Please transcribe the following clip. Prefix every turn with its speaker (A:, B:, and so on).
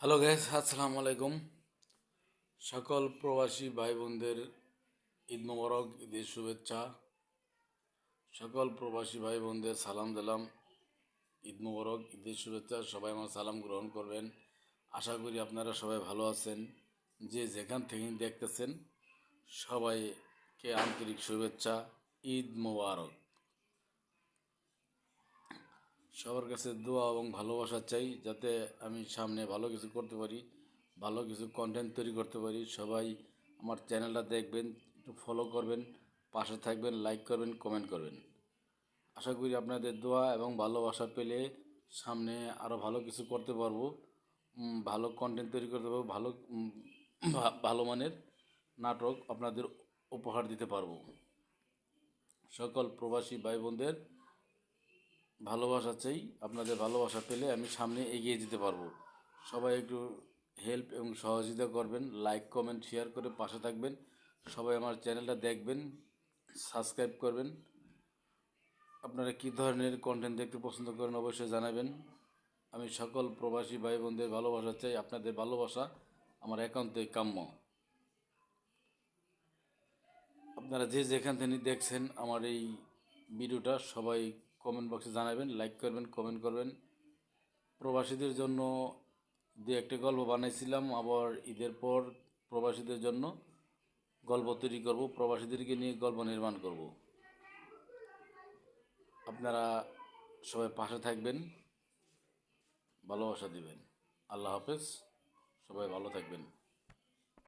A: Hello guys, আসসালামু আলাইকুম। সকল প্রবাসী ভাই বোনদের ঈদ মোবারক, ঈদের শুভেচ্ছা। সকল প্রবাসী ভাই বোনদের সালাম দিলাম, ঈদ মোবারক, ঈদের শুভেচ্ছা। সবাই আমার সালাম গ্রহণ করবেন। আশা করি আপনারা সবাই ভালো আছেন। যে যেখান থেকে দেখতেছেন সবাইকে আন্তরিক শুভেচ্ছা, ঈদ মোবারক। সবার কাছে দোয়া এবং ভালোবাসা চাই, যাতে আমি সামনে ভালো কিছু করতে পারি, ভালো কিছু কন্টেন্ট তৈরি করতে পারি। সবাই আমার চ্যানেলটা দেখবেন, একটু ফলো করবেন, পাশে থাকবেন, লাইক করবেন, কমেন্ট করবেন। আশা করি আপনাদের দোয়া এবং ভালোবাসা পেলে সামনে আরও ভালো কিছু করতে পারবো, ভালো কন্টেন্ট তৈরি করতে পারবো, ভালো মানের নাটক আপনাদের উপহার দিতে পারবো। সকল প্রবাসী ভাই বোনদের ভালোবাসা চাই। আপনাদের ভালোবাসা পেলে আমি সামনে এগিয়ে যেতে পারবো। সবাই একটু হেল্প এবং সহযোগিতা করবেন, লাইক কমেন্ট শেয়ার করে পাশে থাকবেন। সবাই আমার চ্যানেলটা দেখবেন, সাবস্ক্রাইব করবেন। আপনারা কী ধরনের কন্টেন্ট দেখতে পছন্দ করেন অবশ্যই জানাবেন। আমি সকল প্রবাসী ভাই বোনদের ভালোবাসা চাই। আপনাদের ভালোবাসা আমার একান্তই কাম্য। আপনারা যে যেখান থেকে দেখছেন আমার এই ভিডিওটা, সবাই কমেন্ট বক্সে জানাবেন, লাইক করবেন, কমেন্ট করবেন। প্রবাসীদের জন্য দু একটা গল্প বানাইছিলাম, আবার ঈদের পর প্রবাসীদের জন্য গল্প তৈরি করব, প্রবাসীদেরকে নিয়ে গল্প নির্মাণ করব। আপনারা সবাই পাশে থাকবেন, ভালোবাসা দিবেন। আল্লাহ হাফেজ, সবাই ভালো থাকবেন।